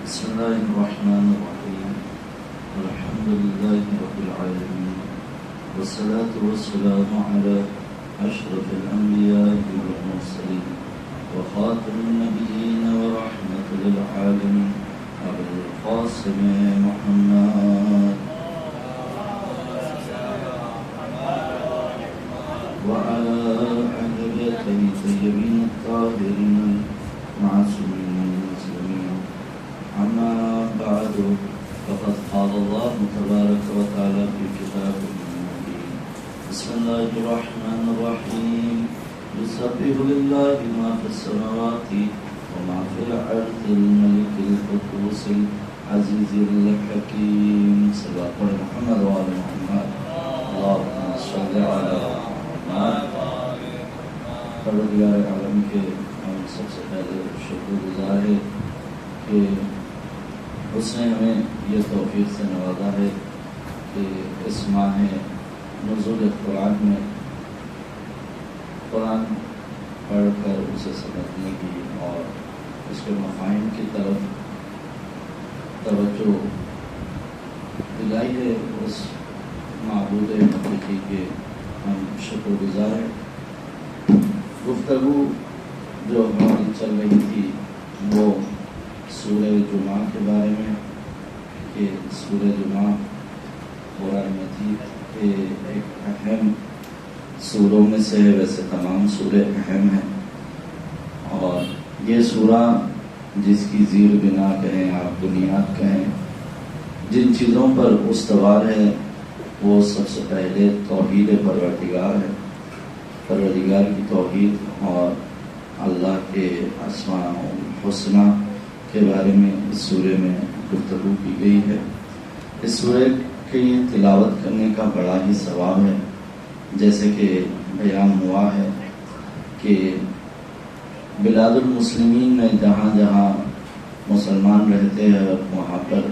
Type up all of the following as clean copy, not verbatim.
بسم الله الرحمن الرحيم الحمد لله رب العالمين والصلاة والسلام على أشرف الأنبياء والمرسلين وخاتم النبيين ورحمة للعالمين أبي القاسم محمد وعلى أهل بيته الطيبين الطاهرين المعصومين المسلمين. أما بعد فقد قال الله تبارك وتعالى في كتابه المبين. بسم الله الرحمن الرحيم يسبح لله ما في السماوات وما في الأرض الملك القدوس العزيز الحكيم. صلى الله عليه محمد وعلى محمد. اللهم صل على محمد. پروردگار عالم کے ہم سب سے پہلے شکر گزار ہے کہ اس نے ہمیں یہ توفیق سے نوازا ہے کہ اس ماہ نزول قرآن میں قرآن پڑھ کر اسے سمجھنے کی اور اس کے مفاہیم کی طرف توجہ دلائی ہے اس معبود حقیقی کے ہم شکر گزار ہیں. گفتگو جو ہماری چل رہی تھی وہ سورہ جمعہ کے بارے میں کہ سورہ جمعہ قرآن مجید کے ایک اہم سوروں میں سے ہے. ویسے تمام سورے اہم ہیں اور یہ سورہ جس کی زیر بنا کہیں آپ بنیاد کہیں جن چیزوں پر استوار ہے وہ سب سے پہلے توحید پروردگار ہے. پروردگار کی توحید اور اللہ کے اسماء الحسنی کے بارے میں اس سورے میں گفتگو کی گئی ہے. اس سورے کی تلاوت کرنے کا بڑا ہی ثواب ہے. جیسے کہ بیان ہوا ہے کہ بلاد المسلمین میں جہاں جہاں مسلمان رہتے ہیں وہاں پر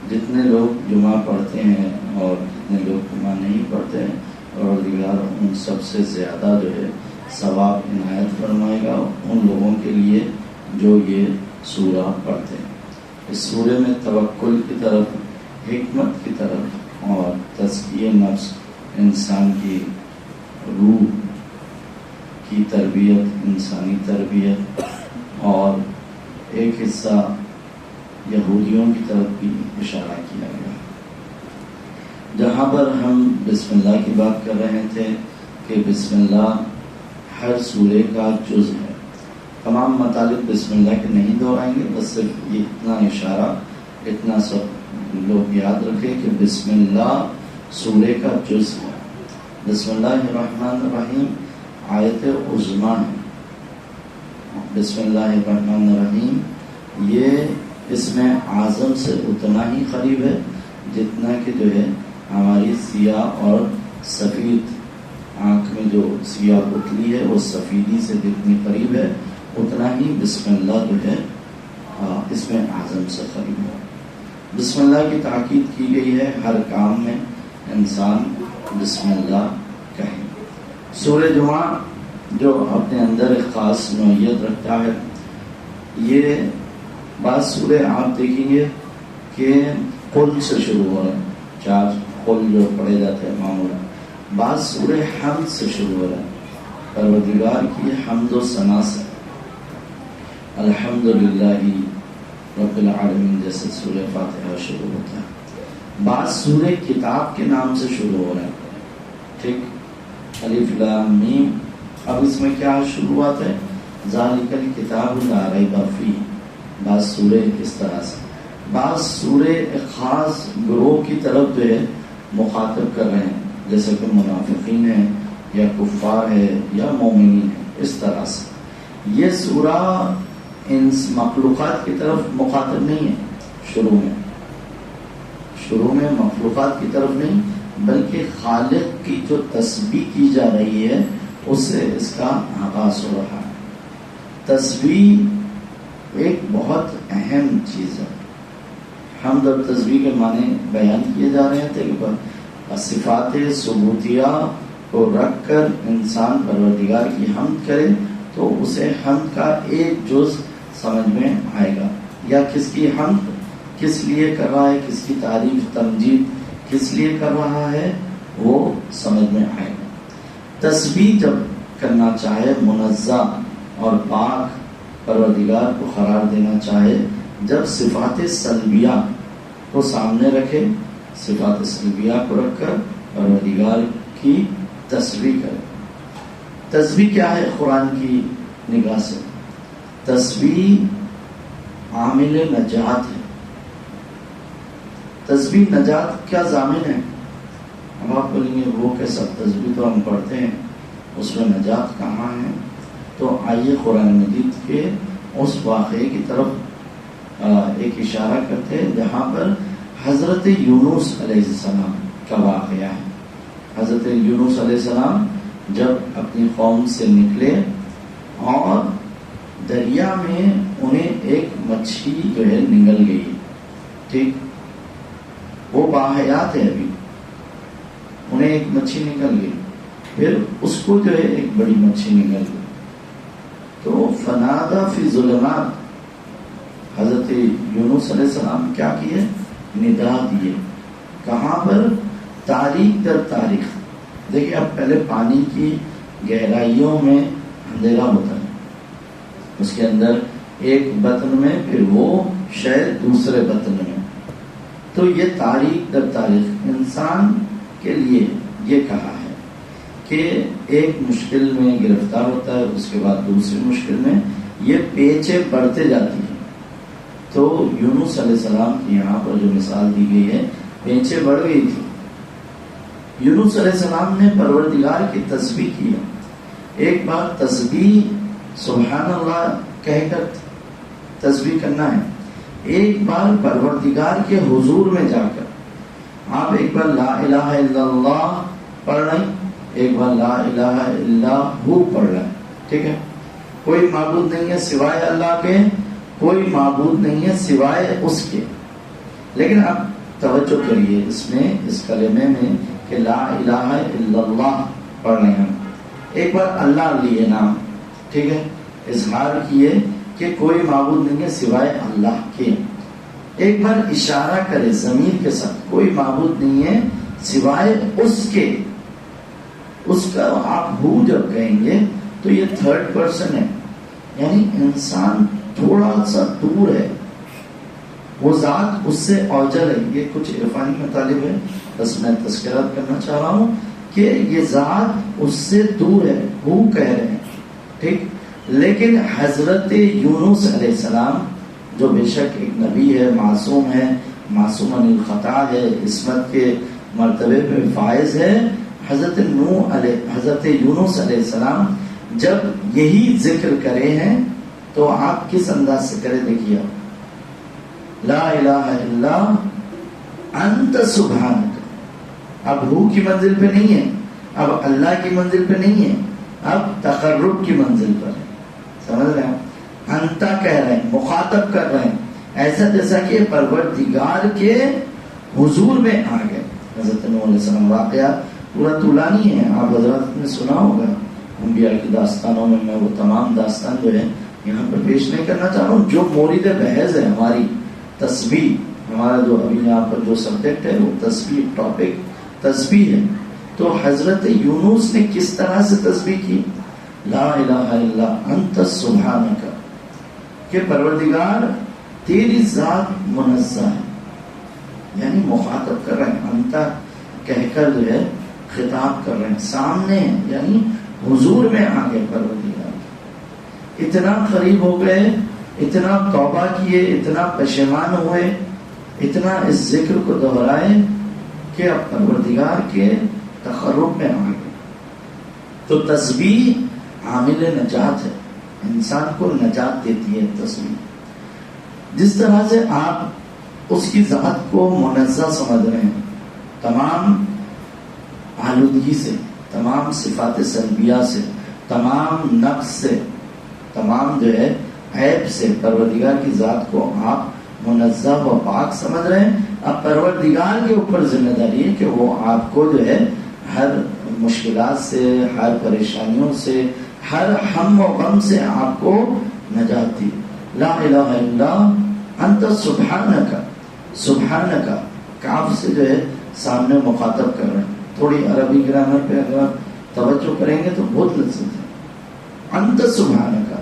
جتنے لوگ جمعہ پڑھتے ہیں اور جتنے لوگ جمعہ نہیں پڑھتے ہیں پروردگار ان سب سے زیادہ جو ہے ثواب عنایت فرمائے گا ان لوگوں کے لیے جو یہ سورہ پڑھتے ہیں. اس سورے میں توکل کی طرف، حکمت کی طرف اور تزکیہ نفس، انسان کی روح کی تربیت، انسانی تربیت اور ایک حصہ یہودیوں کی طرف بھی اشارہ کیا گیا. جہاں پر ہم بسم اللہ کی بات کر رہے تھے کہ بسم اللہ ہر سورے کا جز ہے. تمام مطالب بسم اللہ کے نہیں دہرائیں گے، بس صرف یہ اتنا اشارہ، اتنا سب لوگ یاد رکھیں کہ بسم اللہ سورے کا جز ہے. بسم اللہ الرحمن الرحیم آیت عظمی ہے. بسم اللہ الرحمن الرحیم یہ اسم اعظم سے اتنا ہی قریب ہے جتنا کہ جو ہے ہماری سیاہ اور سفید آنکھ میں جو سیاہ پتلی ہے وہ سفیدی سے جتنی قریب ہے اتنا ہی بسم اللہ جو ہے اسم اعظم سے قریب ہے. بسم اللہ کی تاکید کی گئی ہے، ہر کام میں انسان بسم اللہ کہے. سورہ جمعہ جو اپنے اندر ایک خاص نوعیت رکھتا ہے، یہ بعض سورے آپ دیکھیں گے کہ قل سے شروع ہو رہے ہیں، 4 قل جو پڑھے جاتے ہیں معمولا. بعض سورے حمد سے شروع ہو رہے ہیں، پروردگار کی حمد و ثنا سے. الحمدللہ رب العالمین جیسے سورہ فاتحہ شروع ہوتا ہے. بعض سورے کتاب کے نام سے شروع ہو رہے ہیں، ٹھیک، الف لام میم. اب اس میں کیا شروعات ہے؟ ذالک الکتاب لا ریب فیہ. بعض سورے اس طرح سے، بعض سورے ایک خاص گروہ کی طرف جو ہے مخاطب کر رہے ہیں، جیسے کہ منافقین ہیں یا کفار ہے یا مومنین ہے. اس طرح سے یہ سورہ ان مخلوقات کی طرف مخاطب نہیں ہے. شروع میں مخلوقات کی طرف نہیں بلکہ خالق کی جو تسبیح کی جا رہی ہے اس سے اس کا آغاز ہو رہا ہے. تسبیح ایک بہت اہم چیز ہے. حمد اور تسبیح کے معنی بیان کیے جا رہے تھے کہ صفات ثبوتیہ کو رکھ کر انسان پروردگار کی حمد کرے تو اسے حمد کا ایک جز سمجھ میں آئے گا. یا کس کی حمد کس لیے کر رہا ہے، کس کی تعریف تمجید کس لیے کر رہا ہے، وہ سمجھ میں آئے گا۔ تسبیح جب کرنا چاہے، منزہ اور پاک پروردگار کو قرار دینا چاہے، جب صفات سلبیہ کو سامنے رکھے، صفات سلبیہ کو رکھ کر پروردگار کی تسبیح کرے۔ تسبیح کیا ہے قرآن کی نگاہ سے؟ تسبیح عامل نجات ہے۔ تسبیح نجات کیا ضامن ہے؟ اب آپ بولیں گے وہ کیسا، تسبیح تو ہم پڑھتے ہیں، اس میں نجات کہاں ہے؟ تو آئیے قرآن مجید کے اس واقعے کی طرف ایک اشارہ کرتے ہیں جہاں پر حضرت یونس علیہ السلام کا واقعہ ہے۔ حضرت یونس علیہ السلام جب اپنی قوم سے نکلے اور دریا میں انہیں ایک مچھلی جو ہے نگل گئی، ٹھیک، وہ باحیات ہے، ابھی انہیں ایک مچھلی نکل گئی، پھر اس کو جو ہے ایک بڑی مچھلی نکل گئی، تو فنادا فی ظلمات، حضرت یونس علیہ السلام کیا کیے؟ ندا دیے، کہاں پر؟ تاریخ در تاریخ۔ دیکھیے اب پہلے پانی کی گہرائیوں میں اندھیرا ہوتا ہے، اس کے اندر ایک بطن میں، پھر وہ شاید دوسرے بطن میں، تو یہ تاریخ در تاریخ انسان کے لیے یہ کہا ہے کہ ایک مشکل میں گرفتار ہوتا ہے، اس کے بعد دوسری مشکل میں، یہ پیچے بڑھتے جاتی ہیں۔ تو یونس علیہ السلام کی یہاں پر جو مثال دی گئی ہے، پیچے بڑھ گئی تھی۔ یونس علیہ السلام نے پروردگار کی تسبیح کی، ایک بار تسبیح سبحان اللہ کہہ کر تسبیح کرنا ہے، ایک بار پروردگار کے حضور میں جا کر آپ ایک بار لا الہ الا اللہ پڑھ رہے ہیں، ایک بار لا الہ الا ہو پڑھ رہے ہیں، ٹھیک ہے، کوئی معبود نہیں ہے سوائے اللہ کے، کوئی معبود نہیں ہے سوائے اس کے۔ لیکن اب توجہ کریے اس میں، اس کلمے میں کہ لا الہ الا اللہ پڑھ رہے ہیں، ایک بار اللہ لیے نام، ٹھیک ہے، اظہار کیے کہ کوئی معبود نہیں ہے سوائے اللہ کے، ایک بار اشارہ کرے ضمیر کے ساتھ، کوئی معبود نہیں ہے سوائے اس کے، اس کا آپ ہو جب کہیں گے تو یہ تھرڈ پرسن ہے، یعنی انسان تھوڑا سا دور ہے، وہ ذات اس سے اوجل ہے۔ یہ کچھ عرفانی مطالب ہے، بس میں تذکرات کرنا چاہ رہا ہوں کہ یہ ذات اس سے دور ہے، وہ کہہ رہے ہیں، ٹھیک۔ لیکن حضرت یونس علیہ السلام جو بے شک ایک نبی ہے، معصوم ہے، معصوم عن الخطا ہے، عصمت کے مرتبے پہ فائز ہے، حضرت یونس علیہ السلام جب یہی ذکر کرے ہیں تو آپ کس انداز سے کرے؟ دیکھیے لا الہ الا انت سبحانک، اب ہو کی منزل پہ نہیں ہے، اب اللہ کی منزل پہ نہیں ہے، اب تقرب کی منزل پر ہے، سمجھ رہے ہیں؟ انتا کہہ رہے ہیں، مخاطب کر رہے ہیں، ایسا جیسا کہ پروردگار کے حضور میں آ گئے۔ حضرت نوح علیہ السلام واقعہ پورا طولانی ہے، آپ حضرات نے سنا ہوگا انبیاء کی داستانوں میں وہ تمام داستان جو ہے یہاں پر پیش نہیں کرنا چاہ رہا ہوں۔ جو مورد بحث ہے ہماری تسبیح، ہمارا جو ابھی یہاں پر جو سبجیکٹ ہے وہ تسبیح، ٹاپک تسبیح ہے۔ تو حضرت یونس نے کس طرح سے تسبیح کی؟ لا الہ الا انت سبحانک، کہ پروردگار تیری ذات منزہ ہے، یعنی مخاطب کر رہے ہیں، انتا کہہ کر جو ہے خطاب کر رہے ہیں، سامنے ہیں، یعنی حضور میں آ گئے پروردگار، اتنا قریب ہو گئے، اتنا توبہ کیے، اتنا پشیمان ہوئے، اتنا اس ذکر کو دہرائے کہ اب پروردگار کے تقرب میں آ گئے۔ تو تسبیح عامل نجات ہے، انسان کو نجات دیتی ہے تسبیح۔ جس طرح سے آپ اس کی ذات کو منزہ سمجھ رہے ہیں تمام آلودگی سے، تمام صفات سلبیہ سے، تمام نقص سے، تمام جو ہے عیب سے، پروردگار کی ذات کو آپ منزہ و پاک سمجھ رہے ہیں۔ اب پروردگار کے اوپر ذمہ داری ہے کہ وہ آپ کو جو ہے ہر مشکلات سے، ہر پریشانیوں سے، ہر ہم و غم سے آپ کو نجات دی۔ لا الہ الا انت سبحانک، سبحانک کاف سے جو ہے سامنے مخاطب کر رہے ہیں. تھوڑی عربی گرامر پہ اگر آپ توجہ کریں گے تو بہت لذت ہے. انت سبحانک،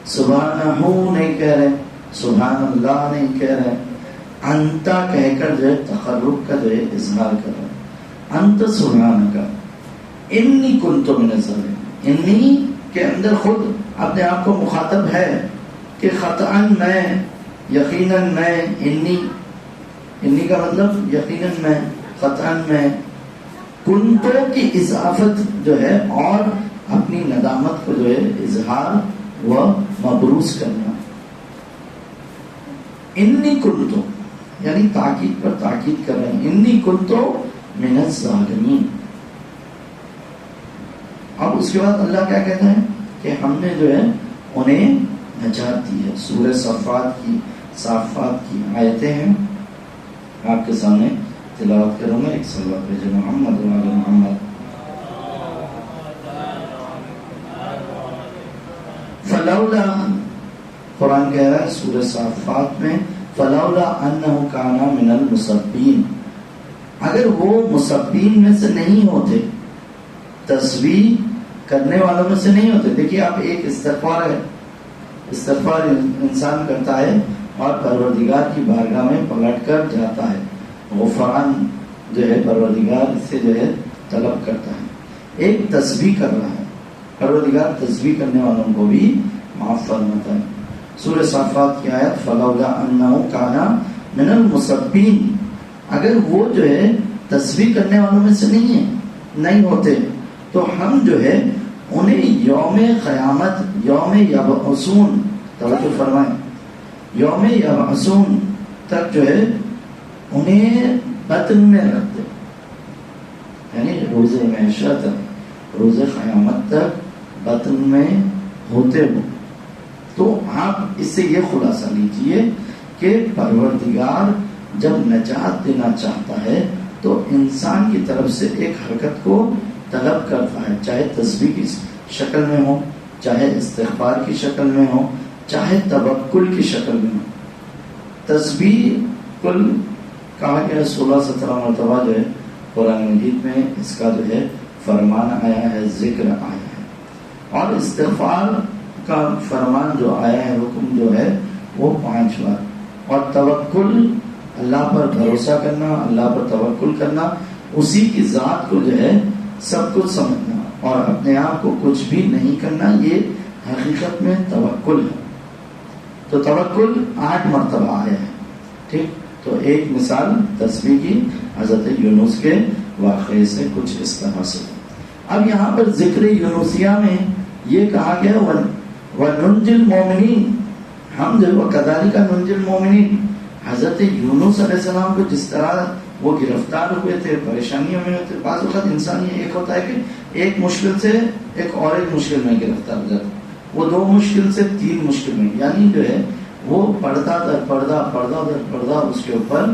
سبحانہ نہیں کہہ رہے، سبحان اللہ نہیں کہہ رہے، انتا کہہ کر جو ہے تقرب کا جو ہے اظہار کر رہے ہیں. انت سبحانک انی کنت من الظالمین. انی کے اندر خود اپنے آپ کو مخاطب ہے کہ خطأً میں، یقیناً میں، انی کا مطلب یقیناً میں، خطأً میں، کنتو کی اضافت جو ہے اور اپنی ندامت کو جو ہے اظہار و مبروز کرنا. انی کنتو یعنی تاکید پر تاکید کر رہے ہیں. انی کنتو من الظالمین. اب اس کے بعد اللہ کیا کہتا ہے کہ ہم نے جو ہے انہیں نجات دی ہے. سورہ صافات کی آیتیں ہیں، آپ کے سامنے تلاوت کروں گا. ایک صلوات بھیجو محمد و آل محمد. فلولا، قرآن کہہ رہا ہے سورہ صافات میں، فلولا انہ کان من المسبین، اگر وہ مسبین میں سے نہیں ہوتے، تسبیح کرنے والوں میں سے نہیں ہوتے. دیکھیے آپ، ایک استغفار ہے، استغفار انسان کرتا ہے اور پروردگار کی بارگاہ میں پلٹ کر جاتا ہے، غفران جو ہے پروردگار سے جو ہے طلب کرتا ہے. ایک تسبیح کر رہا ہے، پروردگار تسبیح کرنے والوں کو بھی معاف فرماتا ہے. سورہ صافات کی آیت فلولا انہ کان من المسبین، اگر وہ جو ہے تسبیح کرنے والوں میں سے نہیں ہوتے تو ہم جو ہے انہیں یوم قیامت، یوم یبعثون، توجہ فرمائیں، یوم یبعثون تک جو ہے انہیں بطن میں رکھتے، یعنی روز محشر تک، روز قیامت تک بطن میں ہوتے ہو. تو آپ اس سے یہ خلاصہ لیجئے کہ پروردگار جب نجات دینا چاہتا ہے تو انسان کی طرف سے ایک حرکت کو طلب کرتا ہے، چاہے تسبیح کی شکل میں ہو، چاہے استغفار کی شکل میں ہو، چاہے توکل کی شکل میں ہو. تسبیح کل کہا گیا 16-17 مرتبہ جو ہے قرآن مجید میں اس کا جو ہے فرمان آیا ہے، ذکر آیا ہے. اور استغفار کا فرمان جو آیا ہے، حکم جو ہے وہ 5 بار. اور توکل، اللہ پر بھروسہ کرنا، اللہ پر توکل کرنا، اسی کی ذات کو جو ہے سب کچھ سمجھنا اور اپنے آپ کو کچھ بھی نہیں کرنا، یہ حقیقت میں توکل ہے. تو توکل 8 مرتبہ آیا ہے. ٹھیک، تو ایک مثال تسبیح کی حضرت یونس کے واقعے سے کچھ اس طرح سے. اب یہاں پر ذکر یونسیہ میں یہ کہا گیا وَنُنْجِ الْمُؤْمِنِينَ، ہم جو وَكَذَلِكَ نُنْجِ الْمُؤْمِنِينَ، حضرت یونس علیہ السلام کو جس طرح وہ گرفتار ہوئے تھے، پریشانیوں میں ہوتے. بعض وقت انسان یہ ایک ہوتا ہے کہ ایک مشکل سے ایک مشکل میں گرفتار ہو جاتا ہے، وہ 2 مشکل سے 3 مشکل میں، یعنی جو ہے وہ پردہ در پردہ، پردہ در پردہ اس کے اوپر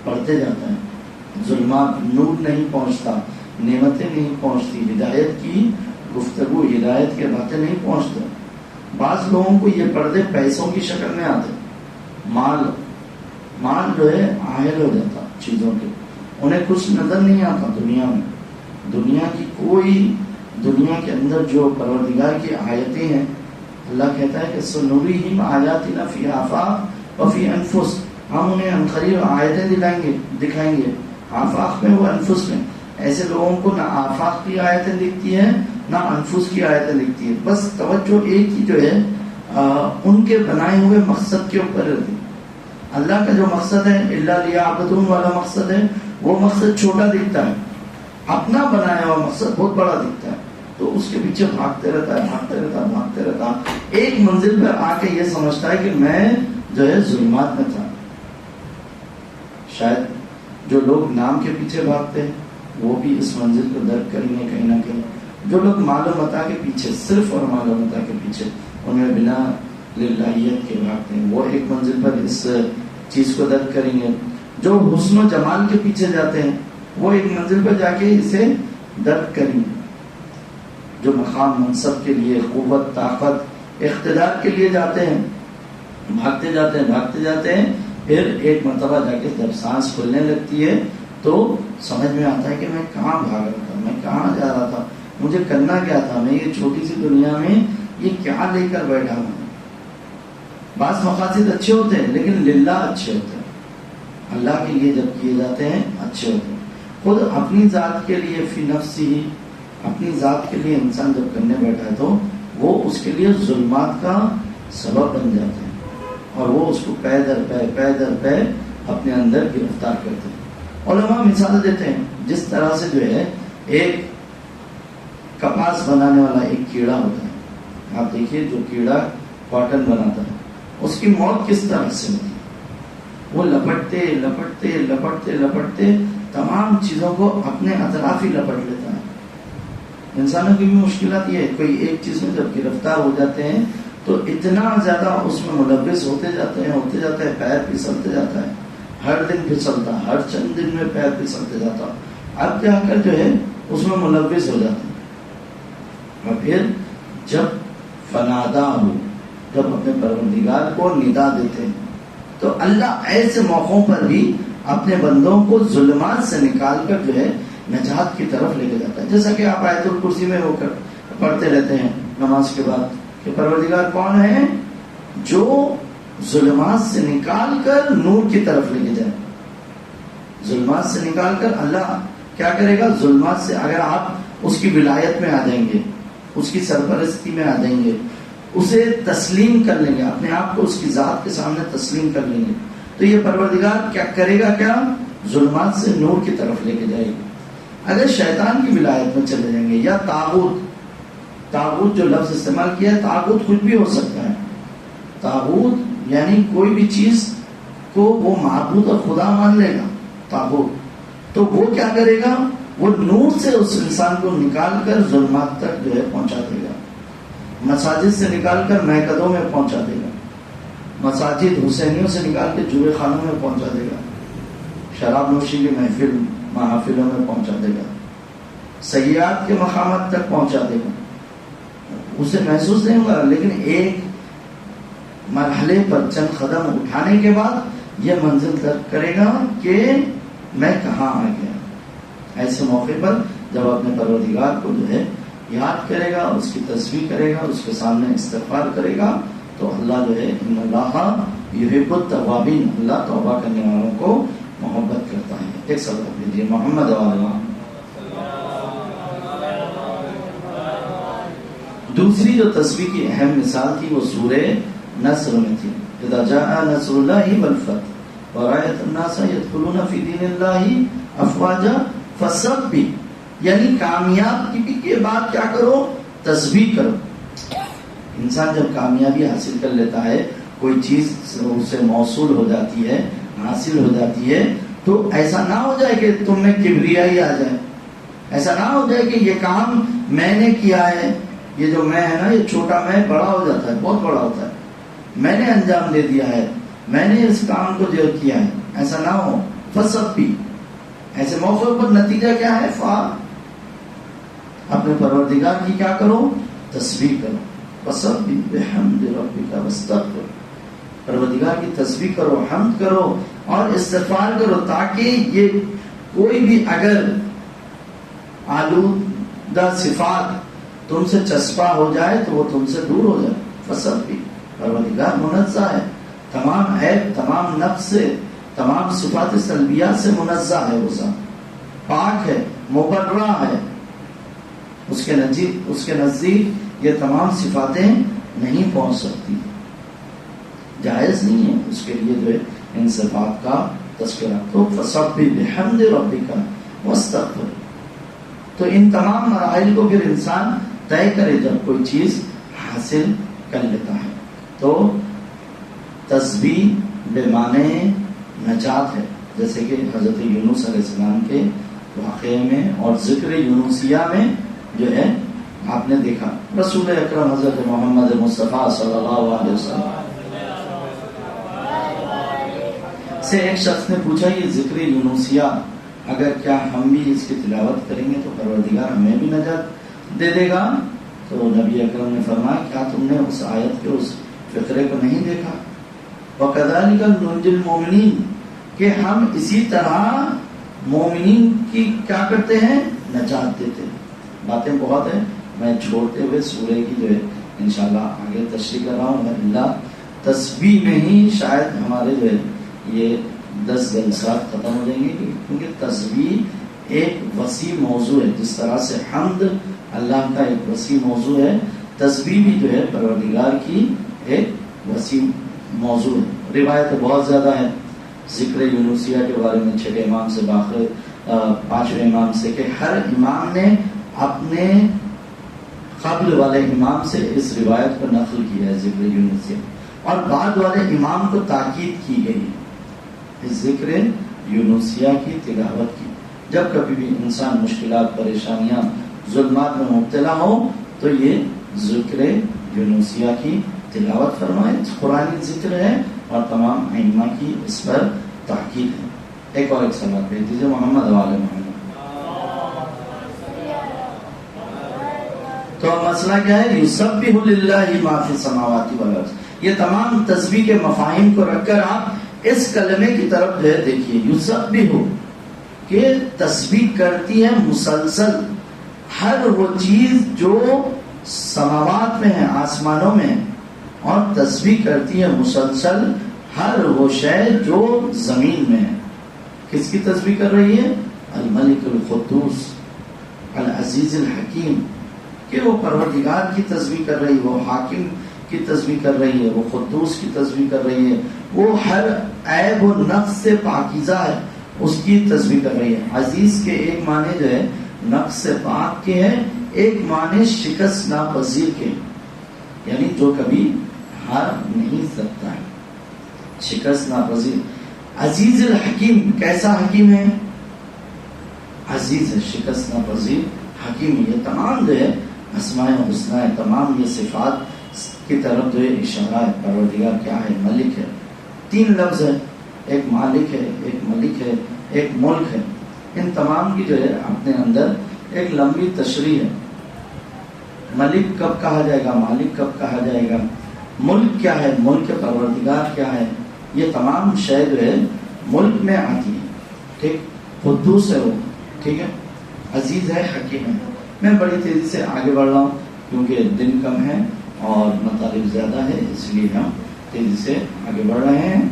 پڑھتے جاتا ہے. ظلمات، نور نہیں پہنچتا، نعمتیں نہیں پہنچتی، ہدایت کی گفتگو، ہدایت کے باتیں نہیں پہنچتے. بعض لوگوں کو یہ پردے پیسوں کی شکل میں آتے، مال جو ہے عاہل ہو جاتا چیزوں کے، انہیں کچھ نظر نہیں آتا دنیا میں. دنیا کی کوئی، دنیا کے اندر جو پروردگار کی آیتیں ہیں، اللہ کہتا ہے کہ سنریہم آیاتنا فی آفاق وفی انفس، ہم انہیں عنقریب آیتیں دکھائیں گے، آفاق میں و انفس میں. ایسے لوگوں کو نہ آفاق کی آیتیں دکھتی ہیں نہ انفس کی آیتیں دکھتی ہیں، بس توجہ ایک ہی جو ہے ان کے بنائے ہوئے مقصد کے اوپر رہتی. اللہ کا جو مقصد ہے الا لیعبدون والا مقصد ہے، وہ مقصد چھوٹا دکھتا ہے، اپنا بنایا ہوا مقصد بہت بڑا دکھتا ہے. تو اس کے پیچھے بھاگتے رہتا، ایک منزل پر آ کے یہ سمجھتا ہے کہ میں جو ہے ظلمات میں تھا. شاید جو لوگ نام کے پیچھے بھاگتے ہیں وہ بھی اس منزل کو درک کریں گے کہیں نہ کہیں. جو لوگ مال و متاع کے پیچھے، صرف اور مال و متاع کے پیچھے، انہیں بنا للہیت کے بھاگتے ہیں، وہ ایک منزل پر اس چیز کو درک کریں گے. جو حسن و جمال کے پیچھے جاتے ہیں وہ ایک منزل پر جا کے اسے درک کریں گے. جو مقام منصب کے لیے، قوت، طاقت، اقتدار کے لیے جاتے ہیں بھاگتے جاتے ہیں پھر ایک مرتبہ جا کے جب سانس کھلنے لگتی ہے تو سمجھ میں آتا ہے کہ میں کہاں بھاگ رہا تھا، میں کہاں جا رہا تھا، مجھے کرنا کیا تھا، میں یہ چھوٹی سی دنیا میں یہ کیا لے کر بیٹھا ہوں۔ بعض مقاصد اچھے ہوتے ہیں لیکن للہ اچھے ہوتے ہیں، اللہ کے لیے جب کیے جاتے ہیں اچھے ہوتے ہیں۔ خود اپنی ذات کے لیے فی نفسی، اپنی ذات کے لیے انسان جب کرنے بیٹھا ہے تو وہ اس کے لیے ظلمات کا سبب بن جاتے ہیں اور وہ اس کو پے در پے اپنے اندر گرفتار کرتے ہیں۔ علماء مثال دیتے ہیں جس طرح سے جو ہے ایک کپاس بنانے والا ایک کیڑا ہوتا ہے، آپ دیکھیے جو کیڑا کاٹن بناتا ہے اس کی موت کس طرح سے ہوتی ہے، وہ لپٹتے تمام چیزوں کو اپنے اطراف ہی لپٹ لیتا ہے۔ انسانوں کی بھی مشکلات یہ ہے، کوئی ایک چیز میں جب گرفتار ہو جاتے ہیں تو اتنا زیادہ اس میں ملوث ہوتے جاتے ہیں، پیر پھسلتے جاتا ہے، ہر دن پھسلتا، ہر چند دن میں پیر پھسلتے جاتا، اب جا کر جو ہے اس میں ملوث ہو جاتے ہیں۔ اور پھر جب فنادا ہو، جب اپنے پروردگار کو ندا دیتے ہیں تو اللہ ایسے موقعوں پر بھی اپنے بندوں کو ظلمات سے نکال کر جو ہے نجات کی طرف لے کے جاتا ہے۔ جیسا کہ آپ آیت الکرسی میں ہو کر پڑھتے رہتے ہیں نماز کے بعد کہ پروردگار کون ہے جو ظلمات سے نکال کر نور کی طرف لے کے جائے۔ ظلمات سے نکال کر اللہ کیا کرے گا؟ ظلمات سے اگر آپ اس کی ولایت میں آ جائیں گے، اس کی سرپرستی میں آ جائیں گے، اسے تسلیم کر لیں گے، اپنے آپ کو اس کی ذات کے سامنے تسلیم کر لیں گے تو یہ پروردگار کیا کرے گا؟ کیا ظلمات سے نور کی طرف لے کے جائے گا۔ اگر شیطان کی ولایت میں چلے جائیں گے یا تاغوت جو لفظ استعمال کیا ہے، تاغوت کچھ بھی ہو سکتا ہے، تاغوت یعنی کوئی بھی چیز کو وہ معبود اور خدا مان لے گا تاغوت، تو وہ کیا کرے گا؟ وہ نور سے اس انسان کو نکال کر ظلمات تک جو ہے پہنچا دے گا، مساجد سے نکال کر میکدوں میں پہنچا دے گا، مساجد حسینیوں سے نکال کے جوئے خانوں میں پہنچا دے گا، شراب نوشی کی محافلوں میں پہنچا دے گا، سیاحت کے مقامات تک پہنچا دے گا۔ اسے محسوس نہیں ہوگا لیکن ایک مرحلے پر چند قدم اٹھانے کے بعد یہ منزل تک کرے گا کہ میں کہاں آ گیا۔ ایسے موقع پر جب اپنے پروردگار کو جو ہے یاد کرے گا، اس کی تسبیح کرے گا، اس کے سامنے استغفار کرے گا تو اللہ جو ہے ان اللہ یحب التوابین، اللہ توبہ کرنے والوں کو محبت کرتا ہے۔ ایک صدقہ دیجیے محمد والا۔ دوسری جو تسبیح کی اہم مثال تھی وہ سورہ نصر میں تھی، اذا جاء نصر اللہ والفتح ورأیت الناس يدخلون فی دین اللہ افواجا فسبح، یعنی کامیابی کے بعد کیا کرو؟ تسبیح کرو۔ انسان جب کامیابی حاصل کر لیتا ہے، کوئی چیز اسے موصول ہو جاتی ہے، حاصل ہو جاتی ہے، تو ایسا نہ ہو جائے کہ تم میں کبریائی آ جائے، ایسا نہ ہو جائے کہ یہ کام میں نے کیا ہے، یہ جو میں ہے نا یہ چھوٹا میں بڑا ہو جاتا ہے، بہت بڑا ہوتا ہے، میں نے انجام دے دیا ہے، میں نے اس کام کو جو کیا ہے، ایسا نہ ہو۔ فسبح، ایسے موقع پر نتیجہ کیا ہے؟ اپنے پروردگار کی کیا کرو؟ تسبیح کرو۔ فسبح بحمد ربک واستغفر، پروردگار کی تسبیح کرو، حمد کرو اور استغفار کرو، تاکہ یہ کوئی بھی اگر آلودہ صفات تم سے چسپا ہو جائے تو وہ تم سے دور ہو جائے۔ فسبح، پروردگار منزہ ہے، تمام عیب، تمام نقص سے، تمام صفات سلبیات سے منزہ ہے، وہ ذات پاک ہے، مبرہ ہے، اس کے نزدیک یہ تمام صفاتیں نہیں پہنچ سکتی، جائز نہیں ہے اس کے لیے جو ہے ان صفات کا تذکرہ۔ تو فسبح بحمد ربک واستغفر، تو ان تمام مراحل کو پھر انسان طے کرے جب کوئی چیز حاصل کر لیتا ہے۔ تو تسبیح بے معنی نجات ہے، جیسے کہ حضرت یونس علیہ السلام کے واقعے میں اور ذکر یونسیہ میں جو ہے آپ نے دیکھا، رسول اکرم حضرت محمد مصطفیٰ صلی اللہ علیہ وسلم سے ایک شخص نے پوچھا یہ ذکر یونسیہ اگر کیا ہم بھی اس کی تلاوت کریں گے تو پروردگار ہمیں بھی نجات دے دے گا؟ تو نبی اکرم نے فرمایا کیا تم نے اس آیت کے اس فقرے کو نہیں دیکھا وَكَذَلِكَ نُنْجِي الْمُؤْمِنِينَ کہ ہم اسی طرح مومنین کی کیا کرتے ہیں؟ نجات دیتے ہیں. باتیں بہت ہیں، میں چھوڑتے ہوئے سورہ کی جو ہے انشاءاللہ آگے تشریح کر رہا ہوں. اللہ تسبیح میں ہی شاید ہمارے جو ہے یہ 10 جلسات ختم ہو جائیں گے، کیونکہ تسبیح ایک وسیع موضوع ہے. جس طرح سے حمد اللہ کا ایک وسیع موضوع ہے، تسبیح بھی جو ہے پروردگار کی ایک وسیع موضوع ہے. روایت بہت زیادہ ہے ذکر یونسیہ کے بارے میں، 6 امام سے باخر 5ویں امام سے، کہ ہر امام نے اپنے قبل والے امام سے اس روایت کو نقل کیا ہے ذکر یونسیہ، اور بعد والے امام کو تاکید کی گئی ہے اس ذکر یونسیہ کی تلاوت کی. جب کبھی بھی انسان مشکلات، پریشانیاں، ظلمات میں مبتلا ہو تو یہ ذکر یونسیہ کی تلاوت فرمائے. قرآنی ذکر ہے اور تمام ائمہ کی اس پر تاکید ہے. ایک سوال بھیج دیجیے محمد والے محمد. تو مسئلہ کیا ہے؟ یسبح للہ ما فی السماوات والارض. یہ تمام تسبیح کے مفاہیم کو رکھ کر آپ اس کلمے کی طرف جو ہے دیکھیے. یسبح کہ تسبیح کرتی ہے مسلسل ہر وہ چیز جو سماوات میں ہے، آسمانوں میں ہے، اور تسبیح کرتی ہے مسلسل ہر وہ شے جو زمین میں ہے. کس کی تسبیح کر رہی ہے؟ الملک القدوس العزیز الحکیم، کہ وہ پروردگار کی تسبیح کر رہی ہے، وہ حاکم کی تسبیح کر رہی ہے، وہ قدوس کی تسبیح کر رہی ہے، وہ ہر عیب و نقص سے پاکیزہ ہے، اس کی تسبیح کر رہی ہے. عزیز کے ایک معنی جو ہے نقص سے پاک کے ہے، ایک معنی شکست ناپذیر کے، یعنی جو کبھی ہار نہیں سکتا ہے، شکست ناپذیر. عزیز الحکیم، کیسا حکیم ہے؟ عزیز ہے، شکست ناپذیر، حکیم. یہ تمام جو ہے اسماء حسنہ ہے، تمام یہ صفات کی طرف جو ہے اشارہ ہے. پروردگار کیا ہے؟ ملک ہے. 3 لفظ ہے، ایک مالک ہے، ایک ملک ہے، ایک ملک ہے. ان تمام کی جو ہے اپنے اندر ایک لمبی تشریح ہے. ملک کب کہا جائے گا، مالک کب کہا جائے گا، ملک کیا ہے، ملک پروردگار کیا ہے، یہ تمام شے جو ہے ملک میں آتی ہے. ٹھیک، قدوس ہے وہ، ٹھیک ہے، عزیز ہے، حکیم ہے. میں بڑی تیزی سے آگے بڑھ رہا ہوں کیونکہ دن کم ہے اور مطالب زیادہ ہے، اس لیے ہم تیزی سے آگے بڑھ رہے ہیں.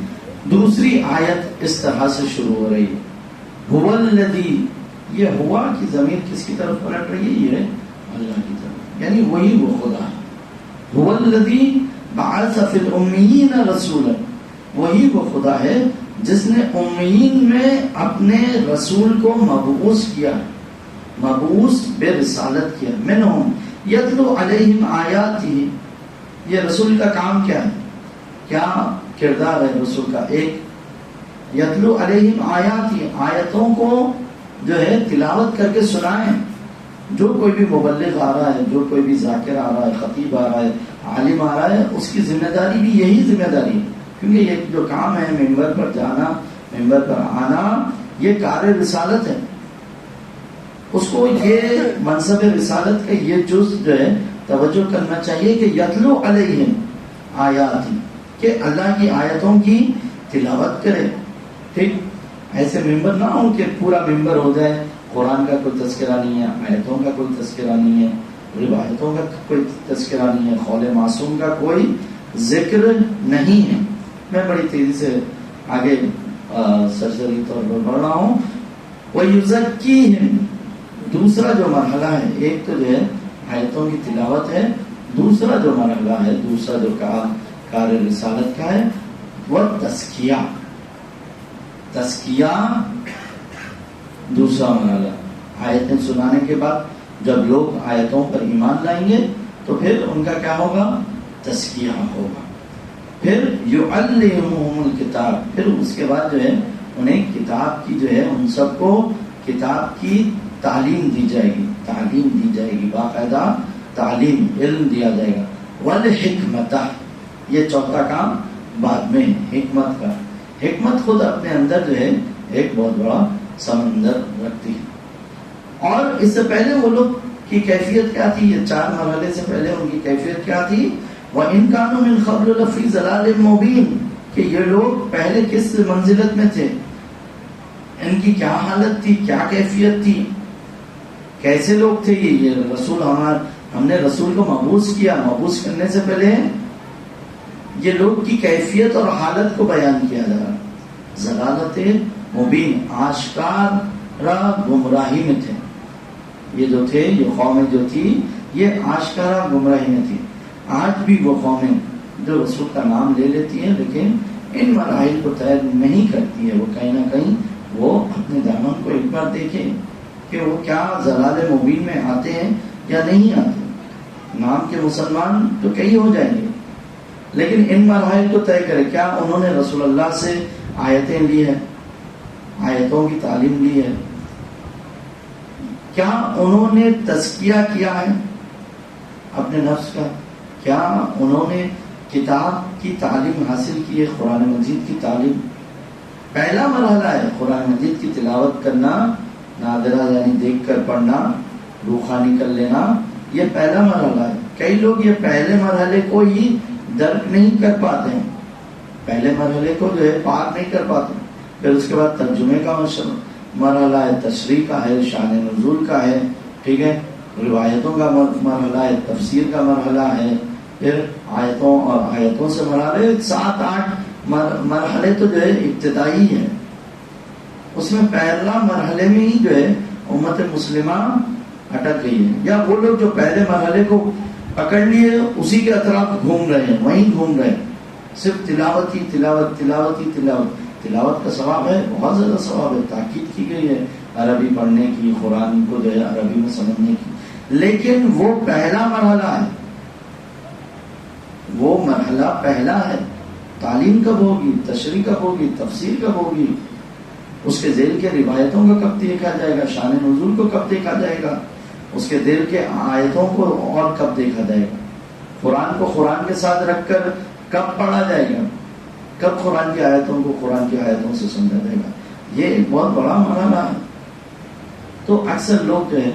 دوسری آیت اس طرح سے شروع ہو رہی ہے، هو الذی، یہ ہوا کی ضمیر کس کی طرف پلٹ رہی ہے؟ یہ اللہ کی طرف، یعنی وہی وہ خدا ہے. هو الذی بعث فی الامیین رسولا، وہی وہ خدا ہے جس نے امیین میں اپنے رسول کو مبعوث کیا، مبعوث بے رسالت کیا. منہم یتلو علیہم آیاتہ، یہ رسول کا کام کیا ہے، کیا کردار ہے رسول کا؟ ایک یتلو علیہم آیاتہ، آیتوں کو جو ہے تلاوت کر کے سنائیں. جو کوئی بھی مبلغ آ رہا ہے، جو کوئی بھی ذاکر آ رہا ہے، خطیب آ رہا ہے، عالم آ رہا ہے، اس کی ذمہ داری بھی یہی ذمہ داری ہے. کیونکہ یہ جو کام ہے ممبر پر جانا، ممبر پر آنا، یہ کار رسالت ہے. اس کو یہ منصب رسالت کا یہ جز جو ہے توجہ کرنا چاہیے کہ یتلو علیہم آیات، کہ اللہ کی آیتوں کی تلاوت کرے. ٹھیک، ایسے ممبر نہ ہو کہ پورا ممبر ہو جائے، قرآن کا کوئی تذکرہ نہیں ہے، آیتوں کا کوئی تذکرہ نہیں ہے، روایتوں کا کوئی تذکرہ نہیں ہے، قول معصوم کا کوئی ذکر نہیں ہے. میں بڑی تیزی سے آگے سرسری طور پر بڑھ رہا ہوں. وَيُزَكِّيهِمْ، دوسرا جو مرحلہ ہے، ایک تو جو ہے آیتوں کی تلاوت ہے، دوسرا جو مرحلہ ہے، دوسرا جو کار رسالت کا ہے وہ تزکیہ. تزکیہ دوسرا مرحلہ. آیتیں سنانے کے بعد جب لوگ آیتوں پر ایمان لائیں گے تو پھر ان کا کیا ہوگا؟ تزکیہ ہوگا. پھر یعلمہم الکتاب، پھر اس کے بعد جو ہے انہیں کتاب کی جو ہے ان سب کو کتاب کی تعلیم دی جائے گی، تعلیم دی جائے گی، باقاعدہ تعلیم، علم دیا جائے گا. والحکمتہ، یہ چوتھا کام بعد میں حکمت کا. حکمت خود اپنے اندر جو ہے ایک بہت بڑا سمندر رکھتی ہے. اور اس سے پہلے وہ لوگ کی کیفیت کیا تھی؟ یہ 4 مرحلے سے پہلے ان کی کیفیت کیا تھی؟ وَإِن كَانُوا مِن قَبْلُ لَفِي ضَلَالٍ مُبِينٍ، کہ کہ یہ لوگ پہلے کس منزلت میں تھے، ان کی کیا حالت تھی، کیا کیفیت تھی، کیسے لوگ تھے یہ رسول ہم نے رسول کو مبعوث کیا، مبعوث کرنے سے پہلے یہ لوگ کی کیفیت اور حالت کو بیان کیا جا رہا. ضلالت مبین، آشکارا گمراہی میں تھے یہ جو تھے، یہ قومیں جو تھی یہ آشکارا گمراہی میں تھی. آج بھی وہ قومیں جو رسول کا نام لے لیتی ہیں لیکن ان مراحل کو طے نہیں کرتی ہے، وہ کہیں نہ کہیں وہ اپنے دامن کو ایک بار دیکھیں کہ وہ کیا ضلال مبین میں آتے ہیں یا نہیں آتے. نام کے مسلمان تو کئی ہو جائیں گے لیکن ان مراحل کو طے کرے. کیا انہوں نے رسول اللہ سے آیتیں لی ہے، آیتوں کی تعلیم لی ہے؟ کیا انہوں نے تزکیہ کیا ہے اپنے نفس کا؟ کیا انہوں نے کتاب کی تعلیم حاصل کی ہے، قرآن مجید کی تعلیم؟ پہلا مرحلہ ہے قرآن مجید کی تلاوت کرنا، نادرہ یعنی دیکھ کر پڑھنا، روخانی کر لینا، یہ پہلا مرحلہ ہے. کئی لوگ یہ پہلے مرحلے کو ہی درک نہیں کر پاتے ہیں، پہلے مرحلے کو جو ہے پار نہیں کر پاتے. پھر اس کے بعد ترجمے کا مرحلہ ہے، تشریح کا ہے، شان نزول کا ہے، ٹھیک ہے، روایتوں کا مرحلہ ہے، تفسیر کا مرحلہ ہے، پھر آیتوں اور آیتوں سے مرحلے 7-8 مرحلے تو جو ہے ابتدائی ہے. اس میں پہلا مرحلے میں ہی جو ہے امت مسلمہ اٹک گئی ہے، یا وہ لوگ جو پہلے مرحلے کو پکڑ لیے اسی کے اطراف گھوم رہے ہیں، وہیں گھوم رہے ہیں، صرف تلاوت ہی تلاوت تلاوت ہی تلاوت. تلاوت کا ثواب ہے، بہت زیادہ ثواب ہے، تاکید کی گئی ہے عربی پڑھنے کی، قرآن کو جو ہے عربی میں سمجھنے کی. لیکن وہ پہلا مرحلہ ہے، وہ مرحلہ پہلا ہے. تعلیم کب ہوگی، تشریح کب ہوگی، تفسیر کب ہوگی، اس کے ذیل کے روایتوں کو کب دیکھا جائے گا، شان نزول کو کب دیکھا جائے گا، اس کے ذیل کے آیتوں کو اور کب دیکھا جائے گا، قرآن کو قرآن کے ساتھ رکھ کر کب پڑھا جائے گا، کب قرآن کی آیتوں کو قرآن کی آیتوں سے سمجھا جائے گا. یہ ایک بہت بڑا مرحلہ ہے. تو اکثر لوگ جو ہے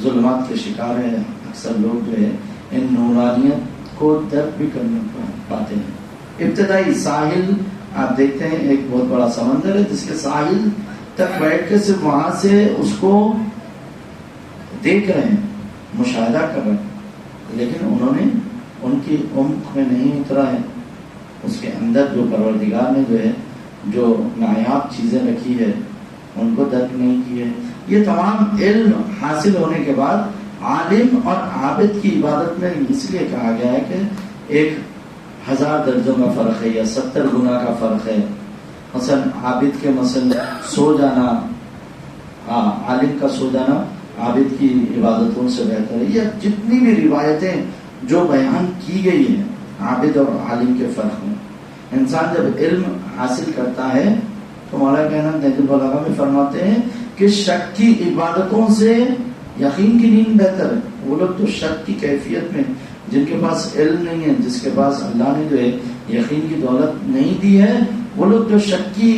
ظلمات کے شکار ہیں، اکثر لوگ جو ہے ان نورانیت کو درک بھی کرنے پاتے ہیں. ابتدائی ساحل آپ دیکھتے ہیں ایک بہت بڑا سمندر ہے جس کے ساحل تک بیٹھ کے صرف وہاں سے اس کو دیکھ رہے ہیں، مشاہدہ کر رہے ہیں، لیکن انہوں نے ان کی عمق میں نہیں اترا ہے. اس کے اندر جو پروردگار نے جو ہے جو نایاب چیزیں رکھی ہے ان کو درک نہیں کی ہے. یہ تمام علم حاصل ہونے کے بعد عالم اور عابد کی عبادت میں اس لیے کہا گیا ہے کہ 1000 درجوں کا فرق ہے یا 70 گنا کا فرق ہے. مثلا عابد کے مثلا سو جانا، عالم کا سو جانا عابد کی عبادتوں سے بہتر ہے. یہ جتنی بھی روایتیں جو بیان کی گئی ہیں عابد اور عالم کے فرق میں، انسان جب علم حاصل کرتا ہے تو مولا کہنا نہج البلاغہ میں فرماتے ہیں کہ شک کی عبادتوں سے یقین کی نیند بہتر ہے. وہ لوگ تو شک کی کیفیت میں، جن کے پاس علم نہیں ہے، جس کے پاس اللہ نے جو ہے یقین کی دولت نہیں دی ہے، وہ لوگ جو شک کی